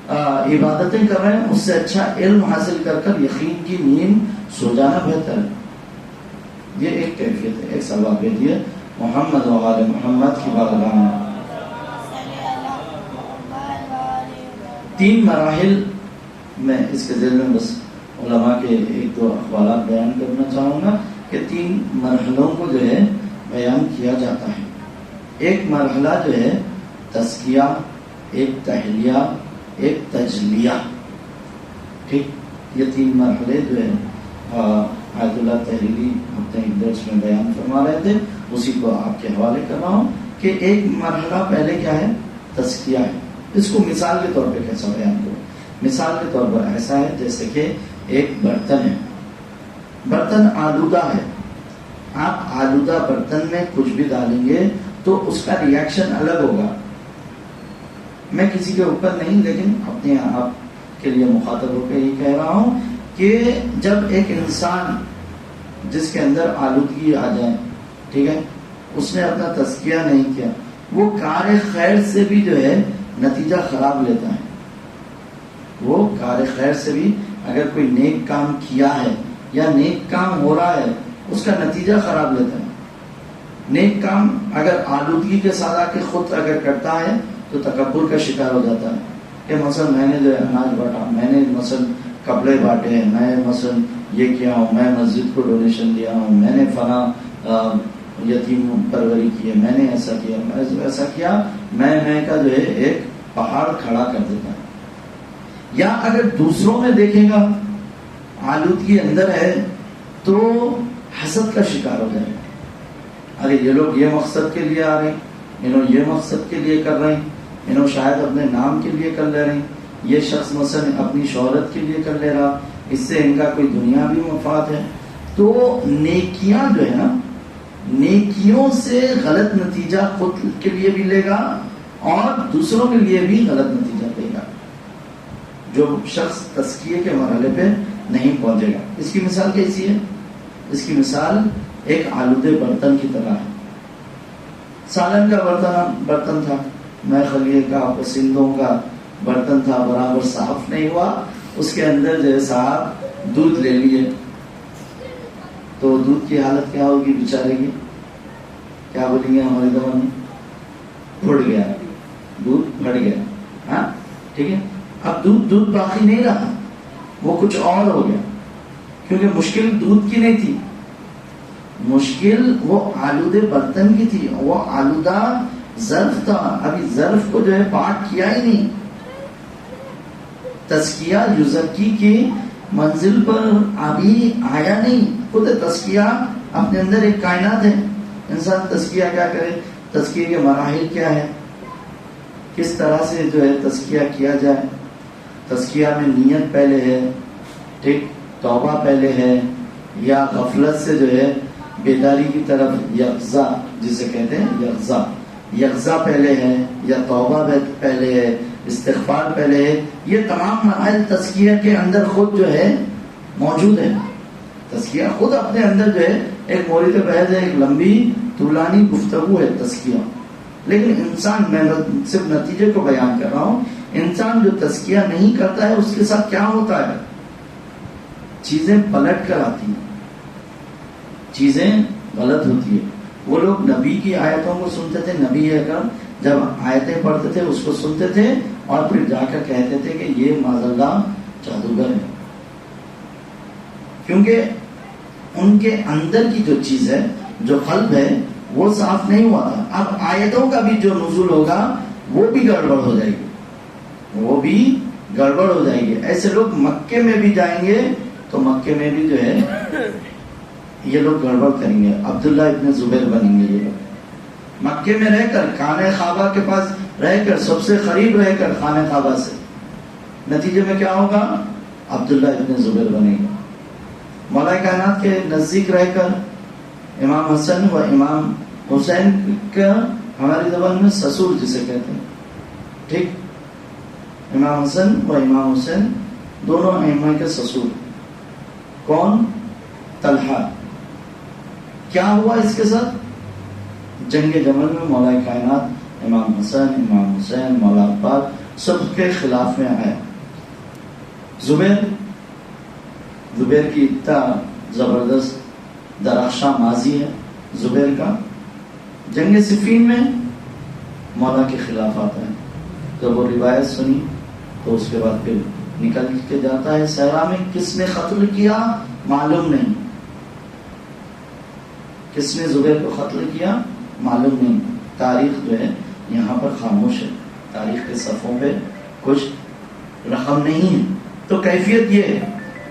عبادتیں کر رہے ہیں اس سے اچھا علم حاصل کر کر یقین کی نیند سو جانا بہتر ہے. یہ ایک کیفیت ہے. ایک سوال بھیجیے محمد و آل محمد کی بارگاہ میں 3 مراحل میں اس کے ذیل میں بس علماء کے 1-2 اقوالات بیان کرنا چاہوں گا کہ 3 مرحلوں کو جو ہے بیان کیا جاتا ہے. ایک مرحلہ جو ہے تزکیہ، ایک تحلیہ، ایک تجلیہ. ٹھیک، یہ 3 مرحلے جو ہے آیت اللہ تحریری اپنے ایک درس میں بیان فرما رہے تھے، اسی کو آپ کے حوالے کر رہا ہوں کہ ایک مرحلہ پہلے کیا ہے، تزکیہ ہے. اس کو مثال کے طور پہ کیسا بیان کروں؟ مثال کے طور پر ایسا ہے جیسے کہ ایک برتن ہے، برتن آلودہ ہے. آپ آلودہ برتن میں کچھ بھی ڈالیں گے تو اس کا ری ایکشن الگ ہوگا. میں کسی کے اوپر نہیں لیکن اپنے آپ کے لیے مخاطب ہو کے یہ کہہ رہا ہوں کہ جب ایک انسان جس کے اندر آلودگی آ جائے، ٹھیک ہے، اس نے اپنا تزکیہ نہیں کیا، وہ کار خیر سے بھی جو ہے نتیجہ خراب لیتا ہے. وہ کار خیر سے بھی اگر کوئی نیک کام کیا ہے یا نیک کام ہو رہا ہے اس کا نتیجہ خراب لیتا ہے. نیک کام اگر آلودگی کے ساتھ آ کے خود اگر کرتا ہے تو تکبر کا شکار ہو جاتا ہے کہ مثلا میں نے جو اناج بانٹا، میں نے مثلا کپڑے بانٹے ہیں، میں مثلا یہ کیا ہوں، میں مسجد کو ڈونیشن دیا ہوں، میں نے فلاں یتیم پروری کی ہے، میں نے ایسا کیا، میں ایسا کیا، میں کا جو ہے ایک پہاڑ کھڑا کر دیتا ہے. یا اگر دوسروں میں دیکھے گا آلودگی اندر ہے تو حسد کا شکار ہو جائے گا. ارے یہ لوگ یہ مقصد کے لیے آ رہے ہیں، انہوں یہ مقصد کے لیے کر رہے ہیں، انہوں شاید اپنے نام کے لیے کر لے رہے ہیں، یہ شخص مثلا اپنی شہرت کے لیے کر لے رہا، اس سے ان کا کوئی دنیاوی مفاد ہے. تو نیکیاں جو ہے نا، نیکیوں سے غلط نتیجہ خود کے لیے بھی لے گا اور دوسروں کے لیے بھی غلط نتیجہ دے گا جو شخص تزکیے کے مرحلے پہ نہیں پہنچے گا. اس کی مثال کیسی ہے؟ اس کی مثال ایک آلودے برتن کی طرح ہے. سالن کا برتن تھا، میں خلیے کا پسندوں کا برتن تھا، برابر صاف نہیں ہوا، اس کے اندر جو ہے صاحب دودھ لے لیے تو دودھ کی حالت کیا ہوگی بیچارے کی؟ کیا بولیں گے ہماری زبان میں؟ پھٹ گیا، دودھ پھٹ گیا. ہاں ٹھیک ہے. اب دودھ باقی نہیں رہا، وہ کچھ اور ہو گیا، کیونکہ مشکل دودھ کی نہیں تھی، مشکل وہ آلودے برتن کی تھی، وہ آلودہ ظرف تھا. ابھی ظرف کو جو ہے پاک کیا ہی نہیں. تزکیہ یزکی کی منزل پر ابھی آیا نہیں. خود تزکیہ اپنے اندر ایک کائنات ہے. انسان تزکیہ کیا کرے، تزکیہ کے مراحل کیا ہے، کس طرح سے جو ہے تزکیہ کیا جائے. تزکیہ میں نیت پہلے ہے، ٹھیک، توبہ پہلے ہے، یا غفلت سے جو ہے بیداری کی طرف یقظہ جسے کہتے ہیں یقظہ پہلے ہے، یا توبہ پہلے ہے، استغفار پہلے ہے. یہ تمام مراحل تزکیہ کے اندر خود جو ہے موجود ہے. تزکیہ خود اپنے اندر جو ہے ایک مورد بحث ہے، ایک لمبی طولانی گفتگو ہے تزکیہ. لیکن انسان، میں صرف نتیجے کو بیان کر رہا ہوں، انسان جو تزکیہ نہیں کرتا ہے اس کے ساتھ کیا ہوتا ہے؟ چیزیں پلٹ کر آتی ہیں، چیزیں غلط ہوتی ہے. وہ لوگ نبی کی آیتوں کو سنتے تھے، نبی اکرم جب آیتیں پڑھتے تھے اس کو سنتے تھے اور پھر جا کر کہتے تھے کہ یہ معاذ اللہ جادوگر ہے، کیونکہ ان کے اندر کی جو چیز ہے، جو قلب ہے، وہ صاف نہیں ہوا تھا. اب آیتوں کا بھی جو نزول ہوگا وہ بھی گڑبڑ ہو جائے گی، وہ بھی گڑبڑ ہو جائے گی. ایسے لوگ مکے میں بھی جائیں گے تو مکے میں بھی جو ہے یہ لوگ گڑبڑ کریں گے. عبداللہ ابن زبیر بنیں گے یہ لوگ. مکے میں رہ کر خانہ کعبہ کے پاس رہ کر، سب سے قریب رہ کر خانہ کعبہ سے، نتیجے میں کیا ہوگا؟ عبداللہ ابن زبیر بنے گا. مولا کائنات کے نزدیک رہ کر امام حسن و امام حسین کا، ہماری زبان میں سسور جسے کہتے ہیں، ٹھیک، امام حسن و امام حسین دونوں ائمہ کے سسور. کون؟ طلحہ. کیا ہوا اس کے ساتھ؟ جنگ جمل میں مولا کائنات امام حسن، امام حسین، مولا عباس سب کے خلاف میں آیا. زبیر کی اتنا زبردست درخشاں ماضی ہے زبیر کا. جنگ صفین میں مولا کے خلاف آتا ہے. جب وہ روایت سنی تو اس کے بعد پھر نکل کے جاتا ہے صحرا میں. کس نے قتل کیا معلوم نہیں، کس نے زبیر کو قتل کیا معلوم نہیں. تاریخ جو ہے یہاں پر خاموش ہے، تاریخ کے صفحوں پہ کچھ رقم نہیں ہے. تو کیفیت یہ ہے،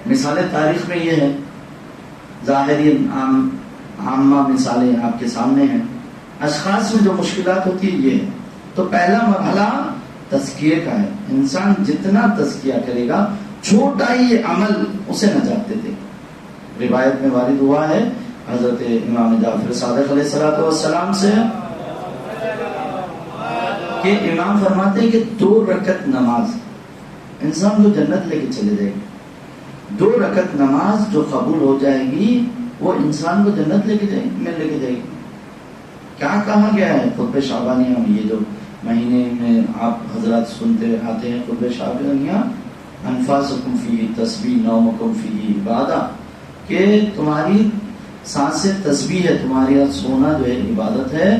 مثالیں تاریخ میں یہ ہے، ظاہری عامہ مثالیں آپ کے سامنے ہیں. اشخاص میں جو مشکلات ہوتی ہے یہ ہے. تو پہلا مرحلہ تزکیے کا ہے. انسان جتنا تزکیہ کرے گا، چھوٹا ہی یہ عمل اسے نجات دے دے. روایت میں وارد ہوا ہے حضرت امام جعفر صادق علیہ السلام سے کہ امام فرماتے ہیں کہ 2 رکعت نماز انسان کو جنت لے کے چلے جائے گی. 2 رکعت نماز جو قبول ہو جائے گی وہ انسان کو جنت لے کے جائے گی. کیا کہا گیا ہے خطبہ شعبانیہ میں؟ یہ جو مہینے میں آپ حضرات سنتے آتے ہیں خطبہ شعبانیہ، انفاسکم فیہ تسبیح نومکم فیہ عبادہ، کہ تمہاری سانسیں تسبیح ہے تمہاری، اور سونا جو ہے عبادت ہے،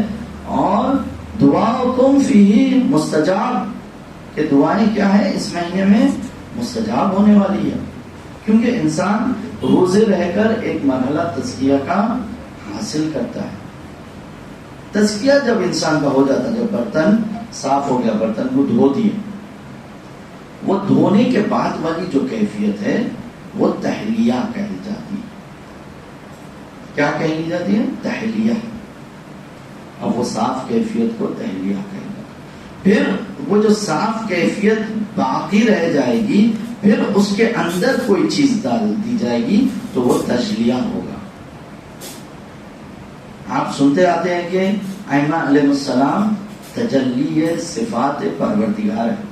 اور دعاؤکم فیہ مستجاب، کہ دعائیں کیا ہے اس مہینے میں مستجاب ہونے والی ہے، کیونکہ انسان روزے رہ کر ایک مرحلہ تزکیہ کا حاصل کرتا ہے۔ تزکیہ جب انسان کا ہو جاتا ہے، جب برتن صاف ہو گیا، برتن کو دھو دیے، وہ دھونے کے بعد والی جو کیفیت ہے وہ تحلیہ کہی جاتی ہے۔ کیا کہی جاتی ہے؟ تحلیہ۔ اب وہ صاف کیفیت کو تحلیہ کہی جاتی ہے۔ پھر وہ جو صاف کیفیت باقی رہ جائے گی، پھر اس کے اندر کوئی چیز ڈال دی جائے گی تو وہ تجلیہ ہوگا۔ آپ سنتے آتے ہیں کہ ائمہ علیہ السلام تجلی صفات پروردگار ہے۔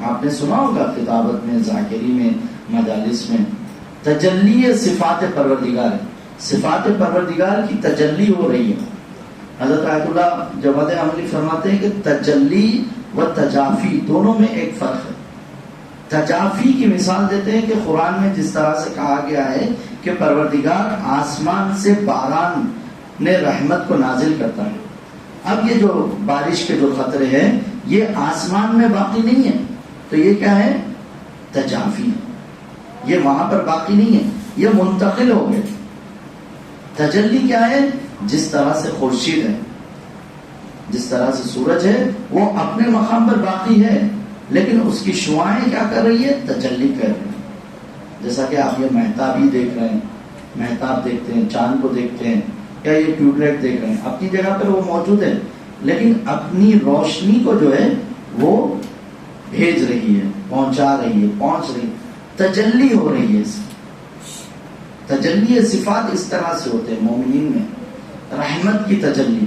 آپ نے سنا ہوگا کتابت میں، ذاکری میں، مجالس میں، تجلی صفات پروردگار ہے، صفات پروردگار کی تجلی ہو رہی ہے۔ حضرت آیت اللہ جواد عملی فرماتے ہیں کہ تجلی و تجافی دونوں میں ایک فرق ہے۔ تجافی کی مثال دیتے ہیں کہ قرآن میں جس طرح سے کہا گیا ہے کہ پروردگار آسمان سے باران نے رحمت کو نازل کرتا ہے، اب یہ جو بارش کے جو قطرے ہیں یہ آسمان میں باقی نہیں ہے، تو یہ کیا ہے؟ تجافی، یہ وہاں پر باقی نہیں ہے، یہ منتقل ہو گئے۔ تجلی کیا ہے؟ جس طرح سے خورشید ہے، جس طرح سے سورج ہے، وہ اپنے مقام پر باقی ہے، لیکن اس کی شعاعیں کیا کر رہی ہے؟ تجلی کر رہی ہے۔ جیسا کہ آپ یہ مہتاب ہی دیکھ رہے ہیں، مہتاب دیکھتے ہیں، چاند کو دیکھتے ہیں، یا یہ ٹیوب لائٹ دیکھ رہے ہیں، اپنی جگہ پر وہ موجود ہے، لیکن اپنی روشنی کو جو ہے وہ بھیج رہی ہے، پہنچا رہی ہے، پہنچ رہی ہے، تجلی ہو رہی ہے۔ تجلی صفات اس طرح سے ہوتے ہیں مومنین میں، رحمت کی تجلی،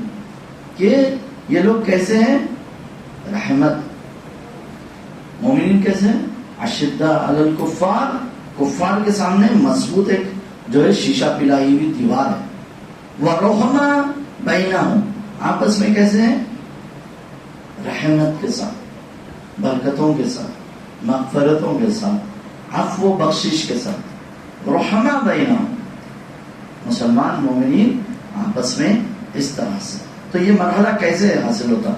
کہ یہ لوگ کیسے ہیں؟ رحمت۔ مومنین کیسے ہیں؟ اشداء علی الکفار، کفار کے سامنے مضبوط ایک جو ہے شیشہ پلائی ہوئی دیوار ہے۔ وَرُحْمَا بَيْنَهُمْ، آپس میں کیسے ہیں؟ رحمت کے ساتھ، برکتوں کے ساتھ، مغفرتوں کے ساتھ، عفو و بخشش کے ساتھ۔ رحمہ بینہم، مسلمان مومنین آپس میں اس طرح سے۔ تو یہ مرحلہ کیسے حاصل ہوتا؟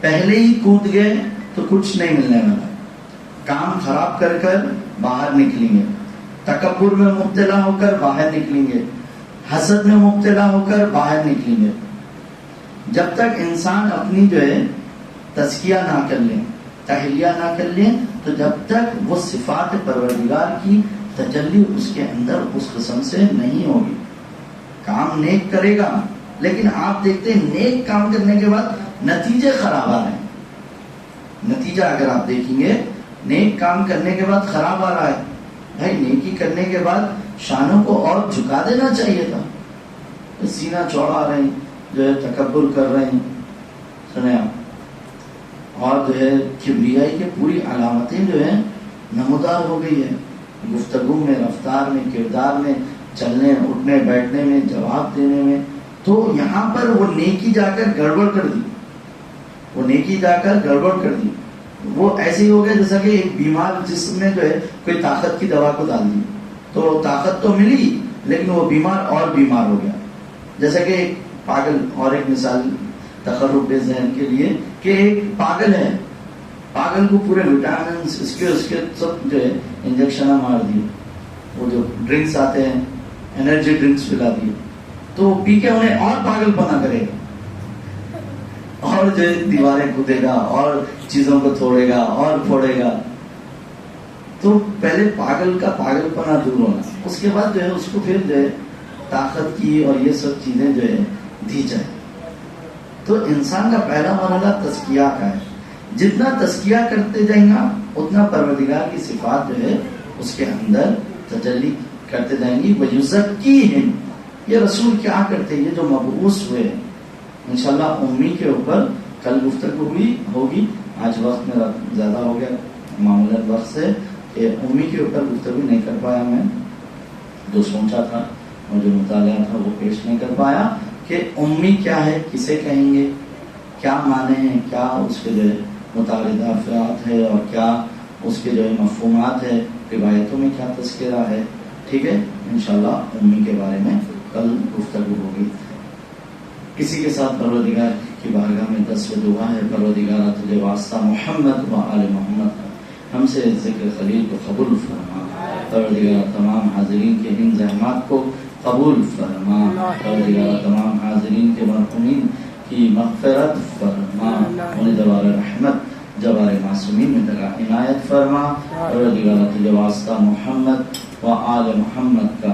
پہلے ہی کود گئے تو کچھ نہیں ملنے والا، کام خراب کر کر باہر نکلیں گے، تکبر میں مبتلا ہو کر باہر نکلیں گے، حسد میں مبتلا ہو کر باہر نکلیں گے۔ جب تک انسان اپنی جو ہے تزکیہ نہ کر لیں، تحلیہ نہ کر لیں، تو جب تک وہ صفات پروردگار کی تجلی اس کے اندر اس قسم سے نہیں ہوگی۔ کام نیک کرے گا، لیکن آپ دیکھتے ہیں نیک کام کرنے کے بعد نتیجے خراب آ رہے ہیں۔ نتیجہ اگر آپ دیکھیں گے، نیک کام کرنے کے بعد خراب آ رہا ہے۔ بھائی نیکی کرنے کے بعد شانوں کو اور جھکا دینا چاہیے تھا، سینہ چوڑا رہے ہیں، جو ہے تکبر کر رہے ہیں، سنیں آپ، اور جو ہے کبریائی کی پوری علامتیں جو ہیں نمودار ہو گئی ہے، گفتگو میں، رفتار میں، کردار میں، چلنے اٹھنے بیٹھنے میں، جواب دینے میں۔ تو یہاں پر وہ نیکی جا کر گڑبڑ کر دی، وہ نیکی جا کر گڑبڑ کر دی، وہ ایسے ہی ہو گیا جیسا کہ ایک بیمار جسم میں جو ہے کوئی طاقت کی دوا کو ڈال دی، تو طاقت تو ملی لیکن وہ بیمار اور بیمار ہو گیا۔ جیسا کہ ایک پاگل، اور ایک مثال تقرب ذہن کے لیے، کہ ایک پاگل ہے، پاگل کو پورے وٹامنس اس کے سب جو ہے انجیکشن مار دیے، وہ جو ڈرنکس آتے ہیں انرجی ڈرنکس پلا دیے، تو وہ پی کے انہیں اور پاگل پنا کرے گا، اور جو ہے دیواریں کودے گا، اور چیزوں کو توڑے گا اور پھوڑے گا۔ تو پہلے پاگل کا پاگل پنا دور ہونا، اس کے بعد جو ہے اس کو پھر جو ہے طاقت کی اور یہ سب چیزیں جو ہے دی جائے۔ تو انسان کا پہلا مرحلہ تزکیہ کا ہے، جتنا تزکیہ کرتے جائیں گا اتنا پروردگار کی صفات جو ہے اس کے اندر تجلی کرتے جائیں گی۔ وَيُزَكِّيهِمْ، یہ رسول کیا کرتے ہیں؟ یہ جو مبعوث ہوئے، انشاءاللہ امی کے اوپر کل گفتگو ہوگی، آج وقت میرا زیادہ ہو گیا معمولاً وقت سے، کہ امی کے اوپر گفتگو نہیں کر پایا میں، جو سوچا تھا اور جو مطالعہ تھا وہ پیش نہیں کر پایا، کہ امی کیا ہے، کسے کہیں گے، کیا معنی ہیں، کیا اس کے جو ہے متعارضات ہے، اور کیا اس کے جو ہے مفہومات ہے، روایتوں میں کیا تذکرہ ہے، ٹھیک ہے، انشاءاللہ امی کے بارے میں کل گفتگو ہوگی۔ کسی کے ساتھ پروردگار کی بارگاہ میں دست دعا ہے، پروردگار تجھے واسطہ محمد و آل محمد ہم سے ذکر خلیل کو قبول فرما، پروردگار تمام حاضرین کے ان زحمات کو قبول فرما، پروردگار تمام حاضرین کے مرحومین کی مغفرت فرما، انہیں دوار رحمت جوار معصومین میں تگا عنایت فرما، پروردگار تجھے واسطہ محمد و آل محمد کا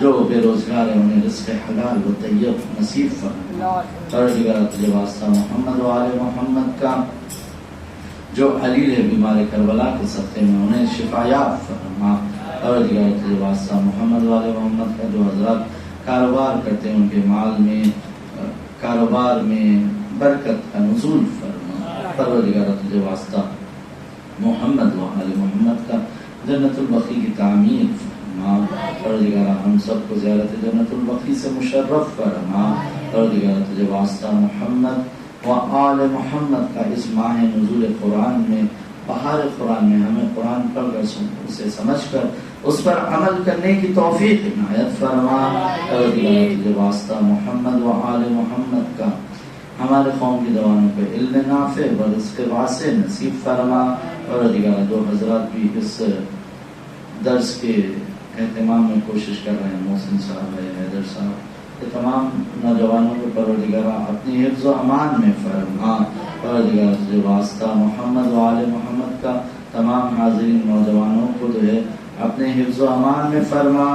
جو بے روزگار ہے انہیں رزق حلال و طیب نصیب فرما، پروردگار تجھے واسطہ محمد و آل محمد کا جو علیل ہے بیمار کربلا کے صدقے میں انہیں شفایاب فرما، پروردگار تجھے واسطہ محمد و آل محمد کا جو حضرات کاروبار کرتے ہیں ان کے مال میں کاروبار میں برکت کا نزول فرما، پروردگار تجھے واسطہ محمد و آل محمد کا جنت البقیع کی تعمیر فرما، پروردگار ہم سب کو زیارت جنت البقیع سے مشرف فرما، پروردگار تجھے واسطہ محمد و آل محمد کا اس ماہ نزول قرآن میں بہار قرآن میں ہمیں قرآن پڑھ کر اسے سمجھ کر اس پر عمل کرنے کی توفیق عنایت فرما، پروردگار تجھے واسطہ محمد و آل محمد کا ہمارے قوم کی زبانوں پہ علم نافع و رزق واسع نصیب فرما، پروردگار جو حضرات بھی اس درس کے اہتمام میں کوشش کر رہے ہیں، محسن صاحب ہے، حیدر صاحب، کہ تمام نوجوانوں کو پروردگار اپنی حفظ و امان میں فرما، پروردگار تجھے واسطہ محمد و آل محمد کا تمام حاضرین نوجوانوں کو جو ہے اپنے حفظ و امان میں فرما،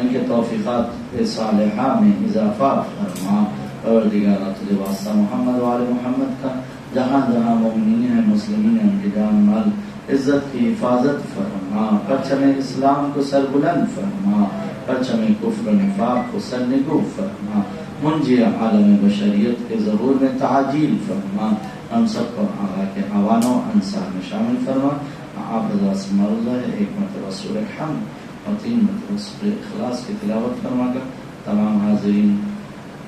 ان کے توفیقات صالحہ میں اضافہ فرما، پروردگار تجھے واسطہ محمد و آل محمد کا جہاں جہاں مومنین ہیں مسلمین ہیں ان کی جان مال عزت کی حفاظت فرما، پرچم اسلام کو سربلند فرما، پرچم کفر و نفاق کو سرنگو فرما، منجی عالم بشریت کے ظہور میں تعجیل فرما، ہم سب کو آقا کے اعوان و انصار میں شامل فرما۔ آپ حضرات سے معروضہ ہے ایک مرتبہ سورہ حمد اور 3 مرتبہ سورہ اخلاص کی تلاوت فرما کر تمام حاضرین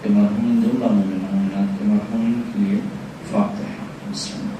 کے مرحومین جملہ مومنین مومنات کے مرحومین کے لیے فاتحہ۔ بسم اللہ۔